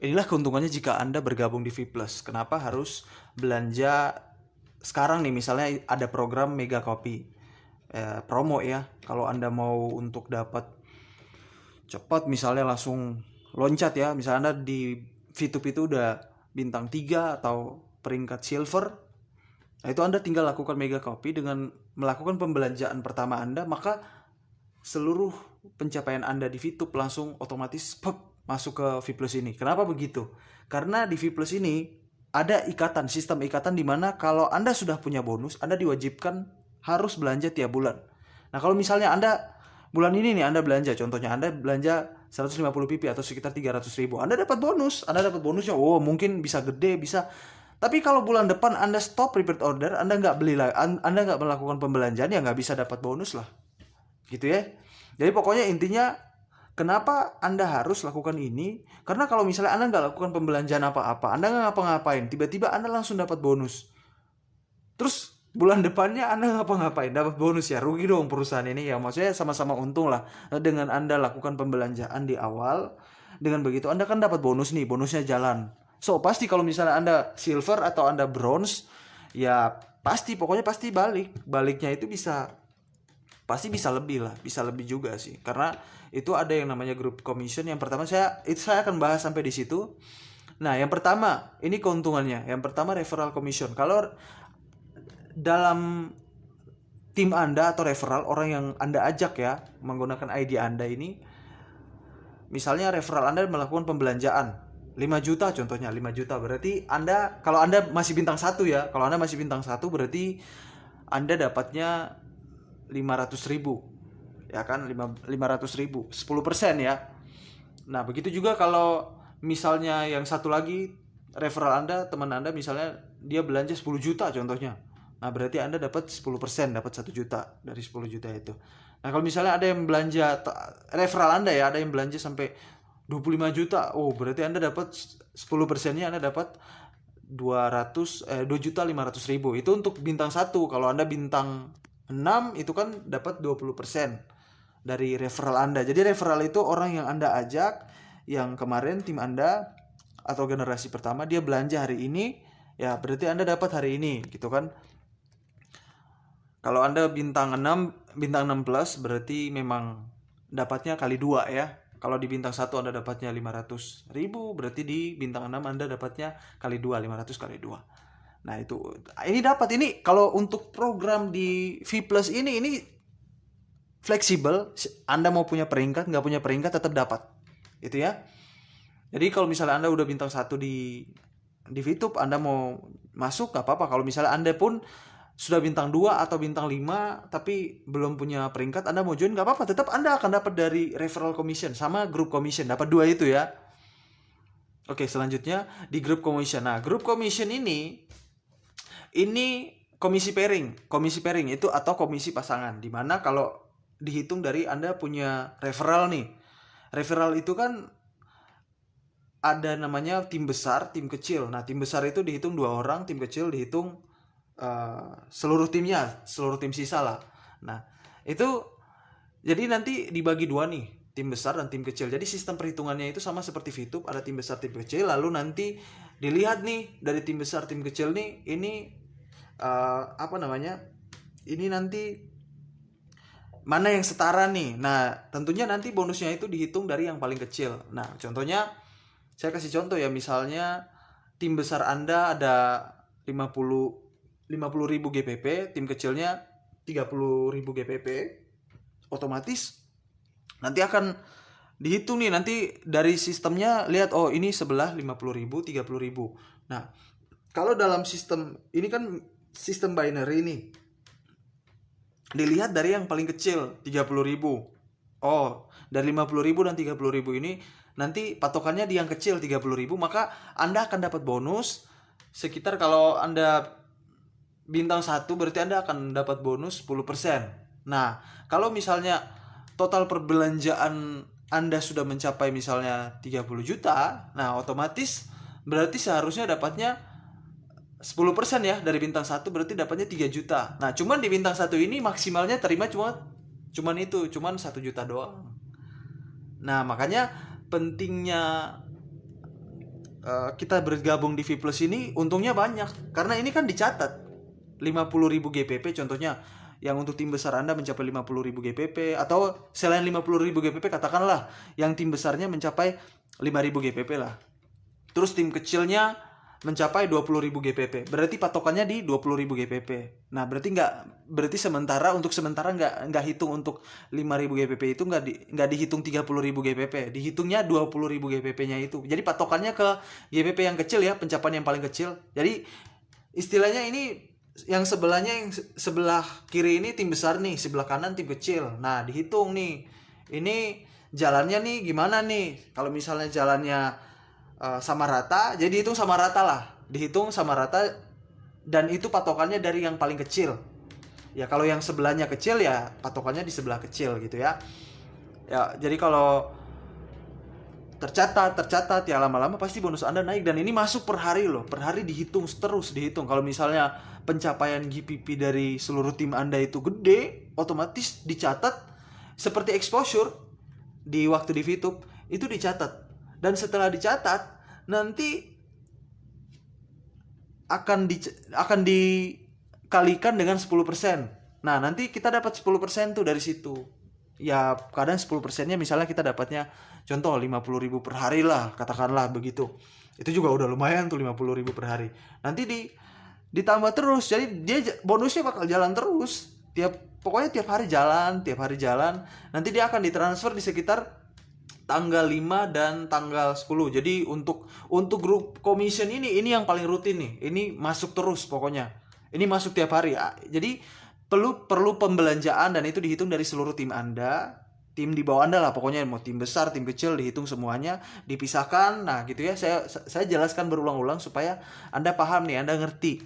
Inilah keuntungannya jika Anda bergabung di V Plus. Kenapa harus belanja sekarang nih? Misalnya ada program Mega Copy promo ya. Kalau Anda mau untuk dapat cepat, misalnya langsung loncat ya. Misalnya Anda di VTube itu udah bintang 3 atau peringkat silver. Nah, itu Anda tinggal lakukan Mega Copy dengan melakukan pembelanjaan pertama Anda, maka seluruh pencapaian Anda di VTube langsung otomatis masuk ke V Plus ini. Kenapa begitu? Karena di V Plus ini ada ikatan, sistem ikatan di mana kalau Anda sudah punya bonus, Anda diwajibkan harus belanja tiap bulan. Nah, kalau misalnya Anda bulan ini nih Anda belanja, contohnya Anda belanja 150 pp atau sekitar 300.000, Anda dapat bonus. Anda dapat bonusnya, mungkin bisa gede, bisa. Tapi kalau bulan depan Anda stop repeat order, Anda nggak beli lagi, Anda nggak melakukan pembelanjaan, ya nggak bisa dapat bonus lah. Gitu ya. Jadi pokoknya intinya kenapa Anda harus lakukan ini? Karena kalau misalnya Anda nggak lakukan pembelanjaan apa-apa, Anda nggak ngapa-ngapain, tiba-tiba Anda langsung dapat bonus. Terus bulan depannya Anda ngapa-ngapain, dapat bonus, ya rugi dong perusahaan ini ya. Maksudnya sama-sama untung lah dengan Anda lakukan pembelanjaan di awal. Dengan begitu Anda kan dapat bonus nih, bonusnya jalan. So pasti kalau misalnya Anda silver atau Anda bronze, ya pasti pokoknya pasti baliknya itu pasti bisa lebih lah, bisa lebih juga sih, karena itu ada yang namanya group commission. Yang pertama saya akan bahas sampai di situ. Nah, yang pertama ini keuntungannya. Yang pertama referral commission. Kalau dalam tim Anda atau referral, orang yang Anda ajak ya menggunakan ID Anda ini, misalnya referral Anda melakukan pembelanjaan 5 juta contohnya, 5 juta berarti Anda, kalau Anda masih bintang 1 ya, kalau Anda masih bintang 1 berarti Anda dapatnya 500.000 ya kan, 500.000 10% ya. Nah begitu juga kalau misalnya yang satu lagi referral Anda, teman Anda misalnya dia belanja 10 juta contohnya, nah berarti Anda dapat 10%, dapat 1 juta dari 10 juta itu. Nah kalau misalnya ada yang belanja, referral Anda ya, ada yang belanja sampai 25 juta, berarti Anda dapat 10%-nya, Anda dapat 2.500.000. Itu untuk bintang 1. Kalau Anda bintang 6 itu kan dapat 20% dari referral Anda. Jadi referral itu orang yang Anda ajak, yang kemarin tim Anda atau generasi pertama dia belanja hari ini, ya berarti Anda dapat hari ini gitu kan. Kalau Anda bintang 6 plus berarti memang dapatnya kali 2 ya. Kalau di bintang 1 Anda dapatnya 500.000, berarti di bintang 6 Anda dapatnya kali 2, 500 kali 2. Nah itu, ini dapat, ini kalau untuk program di V Plus ini fleksibel. Anda mau punya peringkat, nggak punya peringkat tetap dapat, itu ya. Jadi kalau misalnya Anda udah bintang 1 di VTube, Anda mau masuk nggak apa-apa. Kalau misalnya Anda pun sudah bintang 2 atau bintang 5 tapi belum punya peringkat, Anda mau join nggak apa-apa, tetap Anda akan dapat dari referral commission sama group commission, dapat 2 itu ya. Oke, selanjutnya di group commission. Nah, group commission ini komisi pairing. Komisi pairing itu atau komisi pasangan, dimana kalau dihitung dari Anda punya referral nih. Referral itu kan ada namanya tim besar, tim kecil. Nah, tim besar itu dihitung 2 orang, tim kecil dihitung seluruh timnya, seluruh tim sisa lah. Nah, itu jadi nanti dibagi 2 nih, tim besar dan tim kecil. Jadi sistem perhitungannya itu sama seperti VTube, ada tim besar, tim kecil. Lalu nanti dilihat nih dari tim besar, tim kecil nih, ini ini nanti mana yang setara nih. Nah tentunya nanti bonusnya itu dihitung dari yang paling kecil. Nah contohnya saya kasih contoh ya, misalnya tim besar Anda ada 50.000 GPP, tim kecilnya 30.000 GPP, otomatis nanti akan dihitung nih, nanti dari sistemnya lihat, ini sebelah 50.000, 30.000. Nah kalau dalam sistem ini kan sistem binary nih, dilihat dari yang paling kecil 30.000. Dari 50.000 dan 30.000 ini nanti patokannya di yang kecil 30.000, maka Anda akan dapat bonus sekitar, kalau Anda bintang 1 berarti Anda akan dapat bonus 10%. Nah, kalau misalnya total perbelanjaan Anda sudah mencapai misalnya 30 juta, nah otomatis berarti seharusnya dapatnya 10% ya dari bintang 1, berarti dapatnya 3 juta. Nah, cuman di bintang 1 ini maksimalnya terima cuman 1 juta doang. Nah, makanya pentingnya kita bergabung di V Plus ini untungnya banyak karena ini kan dicatat 50.000 GPP contohnya, yang untuk tim besar Anda mencapai 50.000 GPP, atau selain 50.000 GPP katakanlah yang tim besarnya mencapai 5.000 GPP lah. Terus tim kecilnya mencapai 20.000 GPP. Berarti patokannya di 20.000 GPP. Nah, berarti sementara nggak hitung untuk 5.000 GPP itu nggak dihitung 30.000 GPP. Dihitungnya 20.000 GPP-nya itu. Jadi patokannya ke GPP yang kecil ya, pencapaian yang paling kecil. Jadi istilahnya ini yang sebelahnya, yang sebelah kiri ini tim besar nih, sebelah kanan tim kecil. Nah, dihitung nih. Ini jalannya nih gimana nih? Kalau misalnya jalannya sama rata, jadi dihitung sama rata lah, dihitung sama rata, dan itu patokannya dari yang paling kecil. Ya kalau yang sebelahnya kecil ya patokannya di sebelah kecil gitu ya. Ya jadi kalau tercatat ya lama-lama pasti bonus Anda naik, dan ini masuk per hari loh, per hari dihitung terus dihitung. Kalau misalnya pencapaian GPP dari seluruh tim Anda itu gede, otomatis dicatat seperti exposure di waktu di VTube itu dicatat. Dan setelah dicatat, nanti akan dikalikan dengan 10%. Nah, nanti kita dapat 10% tuh dari situ. Ya, kadang 10%-nya misalnya kita dapatnya contoh 50.000 per hari lah, katakanlah begitu. Itu juga udah lumayan tuh 50.000 per hari. Nanti ditambah terus. Jadi dia bonusnya bakal jalan terus. Pokoknya tiap hari jalan. Nanti dia akan ditransfer di sekitar tanggal 5 dan tanggal 10. Jadi untuk grup commission ini yang paling rutin nih. Ini masuk terus pokoknya. Ini masuk tiap hari. Jadi perlu pembelanjaan, dan itu dihitung dari seluruh tim Anda. Tim di bawah Anda lah pokoknya, mau tim besar, tim kecil, dihitung semuanya, dipisahkan. Nah, gitu ya. Saya jelaskan berulang-ulang supaya Anda paham nih, Anda ngerti.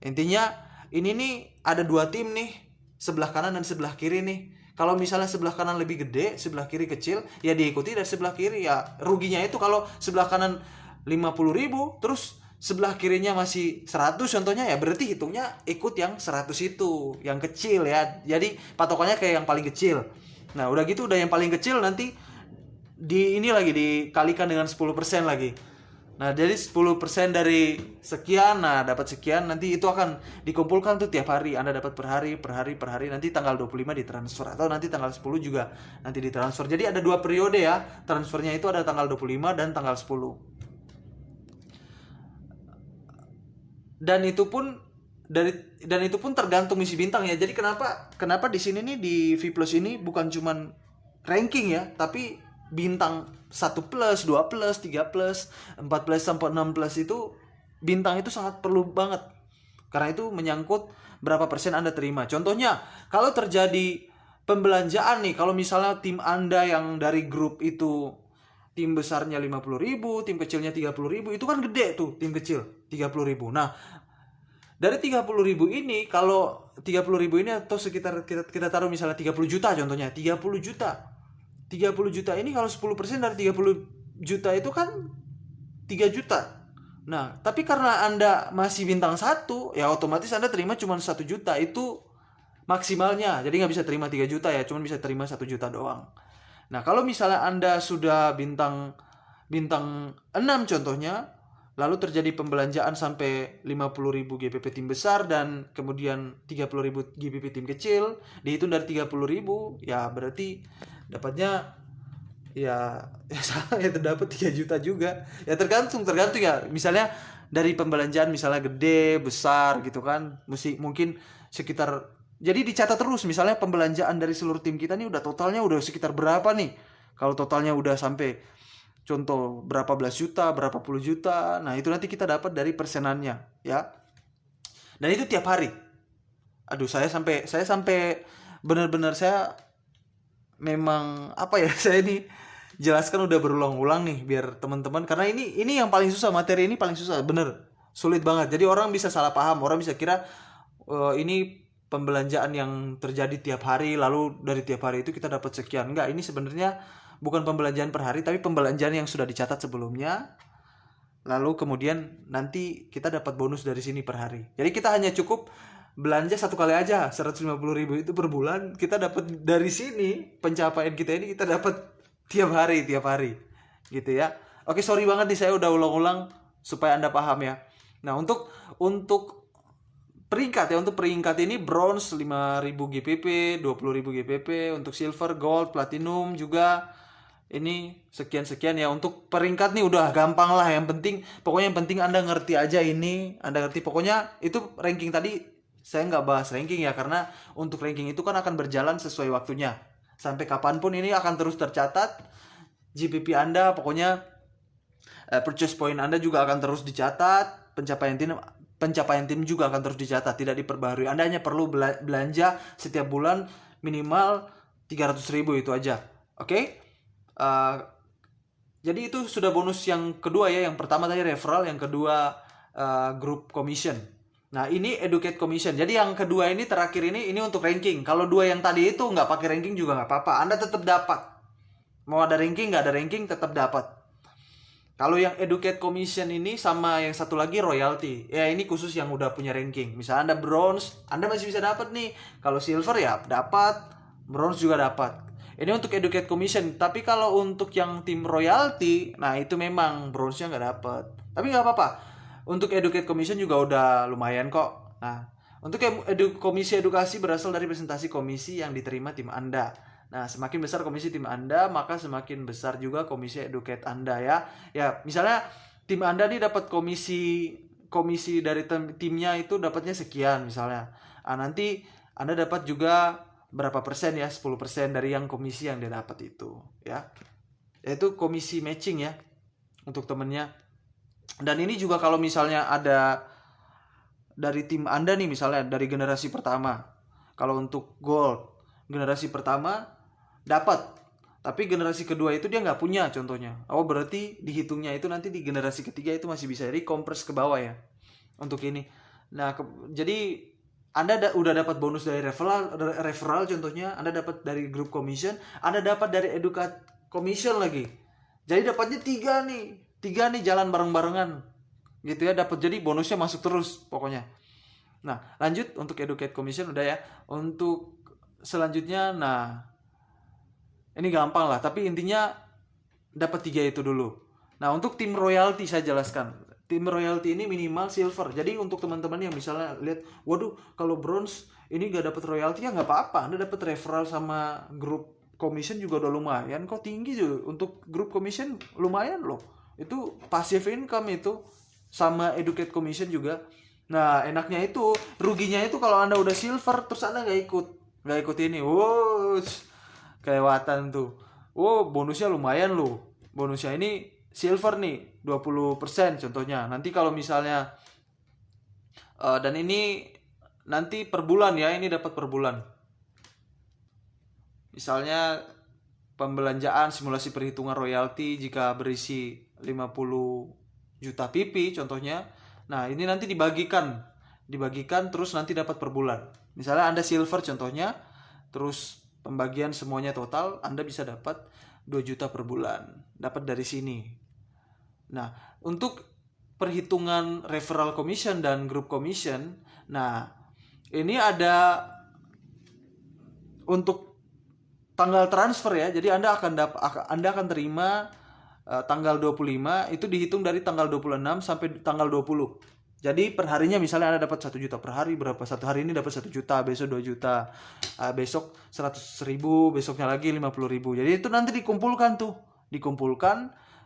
Intinya ini nih ada dua tim nih, sebelah kanan dan sebelah kiri nih. Kalau misalnya sebelah kanan lebih gede, sebelah kiri kecil, ya diikuti dari sebelah kiri. Ya ruginya itu kalau sebelah kanan 50.000, terus sebelah kirinya masih 100 contohnya, ya berarti hitungnya ikut yang 100 itu, yang kecil ya. Jadi patokannya kayak yang paling kecil. Nah udah gitu, udah yang paling kecil nanti dikalikan dengan 10% lagi. Nah jadi 10% dari sekian, nah dapat sekian, nanti itu akan dikumpulkan tuh tiap hari. Anda dapat per hari, nanti tanggal 25 ditransfer, atau nanti tanggal 10 juga nanti ditransfer. Jadi ada 2 periode ya, transfernya itu ada tanggal 25 dan tanggal 10. Dan itu pun tergantung misi bintang ya. Jadi kenapa di sini nih di V Plus ini bukan cuman ranking ya, tapi bintang 1+, 2+, 3+, 4+, sampai 6+ itu bintang itu sangat perlu banget. Karena itu menyangkut berapa persen Anda terima. Contohnya, kalau terjadi pembelanjaan nih, kalau misalnya tim Anda yang dari grup itu tim besarnya 50.000, tim kecilnya 30.000, itu kan gede tuh tim kecil 30.000. Nah, dari 30.000 ini, kalau 30.000 ini atau sekitar kita taruh misalnya 30 juta contohnya, 30 juta ini kalau 10% dari 30 juta itu kan 3 juta. Nah, tapi karena Anda masih bintang 1, ya otomatis Anda terima cuma 1 juta. Itu maksimalnya. Jadi nggak bisa terima 3 juta ya, cuma bisa terima 1 juta doang. Nah, kalau misalnya Anda sudah bintang 6 contohnya, lalu terjadi pembelanjaan sampai 50.000 GPP tim besar dan kemudian 30.000 GPP tim kecil, dihitung dari 30.000, ya berarti dapatnya ya salah ya, terdapat 3 juta juga. Ya tergantung ya. Misalnya dari pembelanjaan misalnya gede, besar gitu kan, mungkin sekitar, jadi dicatat terus misalnya pembelanjaan dari seluruh tim kita nih totalnya udah sekitar berapa nih. Kalau totalnya udah sampai contoh berapa belas juta, berapa puluh juta, nah itu nanti kita dapat dari persenannya ya. Dan itu tiap hari. Aduh, saya sampai benar-benar saya memang saya ini jelaskan udah berulang-ulang nih biar teman-teman, karena ini yang paling susah, materi ini paling susah, bener sulit banget. Jadi orang bisa salah paham, orang bisa kira ini pembelanjaan yang terjadi tiap hari, lalu dari tiap hari itu kita dapat sekian. Enggak, ini sebenarnya bukan pembelanjaan per hari, tapi pembelanjaan yang sudah dicatat sebelumnya, lalu kemudian nanti kita dapat bonus dari sini per hari. Jadi kita hanya cukup belanja satu kali aja 150.000 itu per bulan, kita dapat dari sini, pencapaian kita ini kita dapat tiap hari gitu ya. Oke, sorry banget nih saya udah ulang-ulang supaya Anda paham ya. Nah, untuk peringkat ya, untuk peringkat ini bronze 5.000 GPP, 20.000 GPP, untuk silver, gold, platinum juga ini sekian-sekian ya. Untuk peringkat nih udah gampang lah, yang penting pokoknya yang penting Anda ngerti aja ini, Anda ngerti pokoknya itu ranking tadi saya nggak bahas ranking ya, karena untuk ranking itu kan akan berjalan sesuai waktunya. Sampai kapanpun ini akan terus tercatat GPP Anda, pokoknya purchase point Anda juga akan terus dicatat, pencapaian tim juga akan terus dicatat, tidak diperbaharui. Anda hanya perlu belanja setiap bulan minimal 300.000 itu aja. Oke? Jadi itu sudah bonus yang kedua ya. Yang pertama tadi referral, yang kedua group commission. Nah, ini educate commission. Jadi yang kedua ini terakhir ini untuk ranking. Kalau dua yang tadi itu nggak pakai ranking juga nggak apa-apa. Anda tetap dapat. Mau ada ranking nggak ada ranking tetap dapat. Kalau yang educate commission ini sama yang satu lagi royalty. Ya ini khusus yang udah punya ranking. Misalnya Anda bronze, Anda masih bisa dapat nih. Kalau silver ya dapat, bronze juga dapat. Ini untuk educate commission. Tapi kalau untuk yang tim royalty, nah itu memang bronze-nya nggak dapat. Tapi nggak apa-apa. Untuk educate commission juga udah lumayan kok. Nah, untuk komisi edukasi berasal dari presentasi komisi yang diterima tim Anda. Nah, semakin besar komisi tim Anda, maka semakin besar juga komisi educate Anda ya. Ya, misalnya tim Anda nih dapat komisi dari timnya itu dapatnya sekian misalnya. Nah, nanti Anda dapat juga berapa persen ya, 10% dari yang komisi yang dia dapat itu ya. Yaitu komisi matching ya untuk temennya. Dan ini juga kalau misalnya ada dari tim Anda nih, misalnya dari generasi pertama. Kalau untuk gold, generasi pertama dapat, tapi generasi kedua itu dia nggak punya contohnya. Oh, berarti dihitungnya itu nanti di generasi ketiga itu masih bisa recompres ke bawah ya untuk ini. Nah, jadi Anda udah dapat bonus dari referral contohnya, Anda dapat dari group commission, Anda dapat dari educate commission lagi. Jadi dapatnya tiga nih jalan bareng-barengan gitu ya, dapat, jadi bonusnya masuk terus pokoknya. Nah, lanjut untuk educate commission udah ya. Untuk selanjutnya, nah ini gampang lah, tapi intinya dapat 3 itu dulu. Nah, untuk tim royalty saya jelaskan. Tim royalty ini minimal silver. Jadi untuk teman-teman yang misalnya lihat, waduh kalau bronze ini gak dapat royalty, ya nggak apa-apa. Anda dapat referral sama group commission juga udah lumayan kok, tinggi juga. Untuk group commission lumayan loh. Itu passive income itu, sama educate commission juga. Nah, enaknya itu, ruginya itu kalau Anda udah silver terus Anda nggak ikut ini. Wow, kelewatan tuh. Oh, bonusnya lumayan loh. Bonusnya ini silver nih 20% contohnya. Nanti kalau misalnya dan ini nanti per bulan ya, ini dapat per bulan. Misalnya pembelanjaan simulasi perhitungan royalti jika berisi 50 juta PP contohnya. Nah, ini nanti dibagikan terus nanti dapat per bulan. Misalnya Anda silver contohnya, terus pembagian semuanya total Anda bisa dapat 2 juta per bulan. Dapat dari sini. Nah, untuk perhitungan referral commission dan group commission, nah ini ada untuk tanggal transfer ya. Jadi Anda akan terima tanggal 25 itu dihitung dari tanggal 26 sampai tanggal 20. Jadi perharinya misalnya Anda dapat 1 juta per hari, berapa? Satu hari ini dapat 1 juta, besok 2 juta, besok 100.000, besoknya lagi 50.000. Jadi itu nanti dikumpulkan,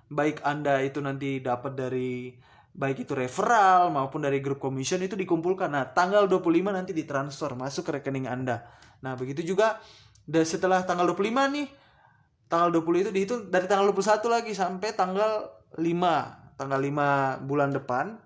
baik Anda itu nanti dapat dari baik itu referral maupun dari group commission itu dikumpulkan. Nah, tanggal 25 nanti ditransfer masuk ke rekening Anda. Nah, begitu juga setelah tanggal 25 nih, tanggal 20 itu dihitung dari tanggal 21 lagi sampai tanggal 5. Tanggal 5 bulan depan,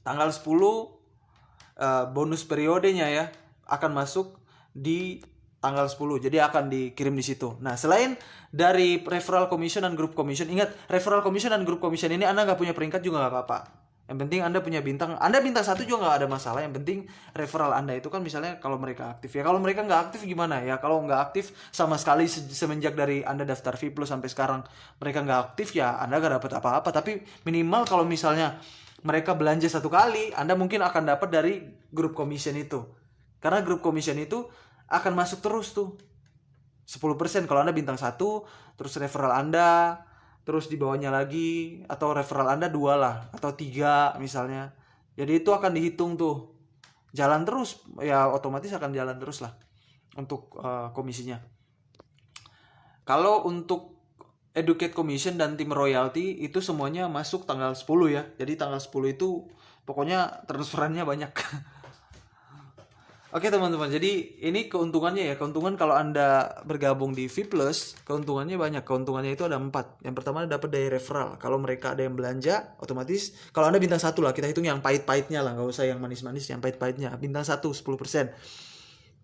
tanggal 10 bonus periodenya ya akan masuk di tanggal 10. Jadi akan dikirim di situ. Nah, selain dari referral commission dan group commission, ingat referral commission dan group commission ini Anda nggak punya peringkat juga nggak apa-apa. Yang penting Anda punya bintang. Anda bintang 1 juga nggak ada masalah. Yang penting referral Anda itu kan misalnya kalau mereka aktif ya. Kalau mereka nggak aktif gimana ya? Kalau nggak aktif sama sekali semenjak dari Anda daftar V+ sampai sekarang mereka nggak aktif ya, Anda nggak dapat apa-apa. Tapi minimal kalau misalnya mereka belanja 1 kali, Anda mungkin akan dapat dari group commission itu. Karena group commission itu akan masuk terus tuh 10% kalau Anda bintang 1, terus referral Anda terus di bawahnya lagi, atau referral Anda 2 lah atau 3 misalnya. Jadi itu akan dihitung tuh. Jalan terus ya, otomatis akan jalan terus lah untuk komisinya. Kalau untuk educate commission dan tim royalty itu semuanya masuk tanggal 10 ya. Jadi tanggal 10 itu pokoknya transferannya banyak. Oke teman-teman, jadi ini keuntungannya ya. Keuntungan kalau Anda bergabung di V+, keuntungannya banyak. Keuntungannya itu ada 4. Yang pertama dapat dari referral. Kalau mereka ada yang belanja, otomatis kalau Anda bintang 1 lah, kita hitung yang pahit-pahitnya lah, nggak usah yang manis-manis, yang pahit-pahitnya. Bintang 1 10%.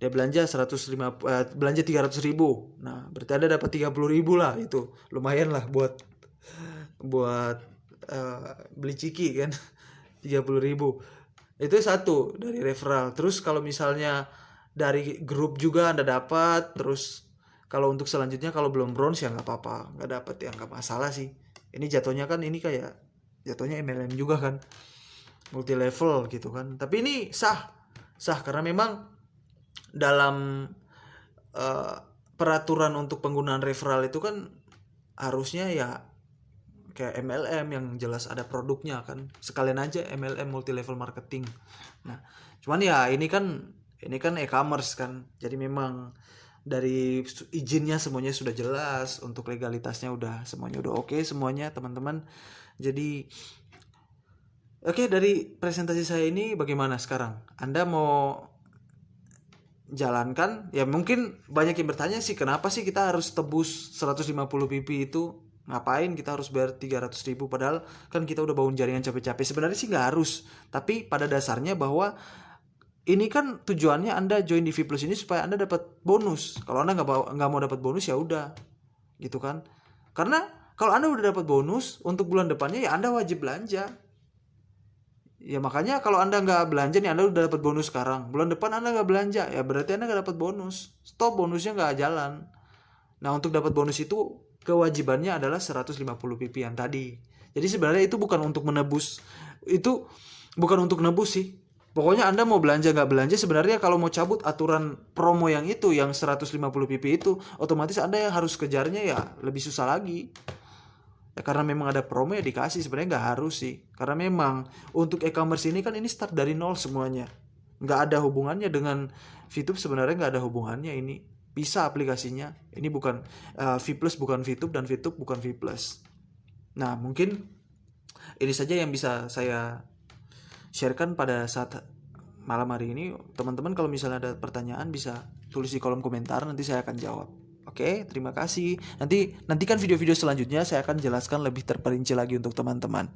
Dia belanja 150, belanja 300.000. Nah, berarti Anda dapat 30.000 lah, itu. Lumayan lah buat beli ciki kan. 30.000. Itu satu dari referral. Terus kalau misalnya dari grup juga Anda dapat. Terus kalau untuk selanjutnya kalau belum bronze ya nggak apa-apa, nggak dapat ya nggak masalah sih. Ini jatuhnya kan ini kayak jatuhnya MLM juga kan, multi level gitu kan. Tapi ini sah karena memang dalam peraturan untuk penggunaan referral itu kan harusnya ya kayak MLM yang jelas ada produknya kan, sekalian aja MLM multi level marketing. Nah cuman ya ini kan e-commerce kan, jadi memang dari izinnya semuanya sudah jelas, untuk legalitasnya udah semuanya udah oke semuanya teman-teman. Jadi oke, dari presentasi saya ini bagaimana sekarang? Anda mau jalankan? Ya mungkin banyak yang bertanya sih, kenapa sih kita harus tebus 150 pp itu? Ngapain kita harus bayar 300.000 padahal kan kita udah bangun jaringan capek-capek? Sebenarnya sih nggak harus, tapi pada dasarnya bahwa ini kan tujuannya Anda join di V+ ini supaya Anda dapat bonus. Kalau Anda nggak mau dapat bonus ya udah gitu kan. Karena kalau Anda udah dapat bonus untuk bulan depannya ya Anda wajib belanja. Ya makanya kalau Anda nggak belanja nih, Anda udah dapat bonus sekarang, bulan depan Anda nggak belanja ya berarti Anda nggak dapat bonus. Stop, bonusnya nggak jalan. Nah untuk dapat bonus itu kewajibannya adalah 150 pp yang tadi. Jadi sebenarnya itu bukan untuk menebus, itu bukan untuk nebus sih. Pokoknya Anda mau belanja nggak belanja, sebenarnya kalau mau cabut aturan promo yang itu, yang 150 pp itu, otomatis Anda yang harus kejarnya ya lebih susah lagi. Ya karena memang ada promo ya dikasih, sebenarnya nggak harus sih. Karena memang untuk e-commerce ini kan ini start dari nol semuanya. Nggak ada hubungannya dengan VTube, sebenarnya nggak ada hubungannya ini. Bisa aplikasinya. Ini bukan V+ bukan VTube dan VTube bukan V+. Nah, mungkin ini saja yang bisa saya sharekan pada saat malam hari ini. Teman-teman kalau misalnya ada pertanyaan bisa tulis di kolom komentar, nanti saya akan jawab. Oke, terima kasih. Nantikan video-video selanjutnya saya akan jelaskan lebih terperinci lagi untuk teman-teman.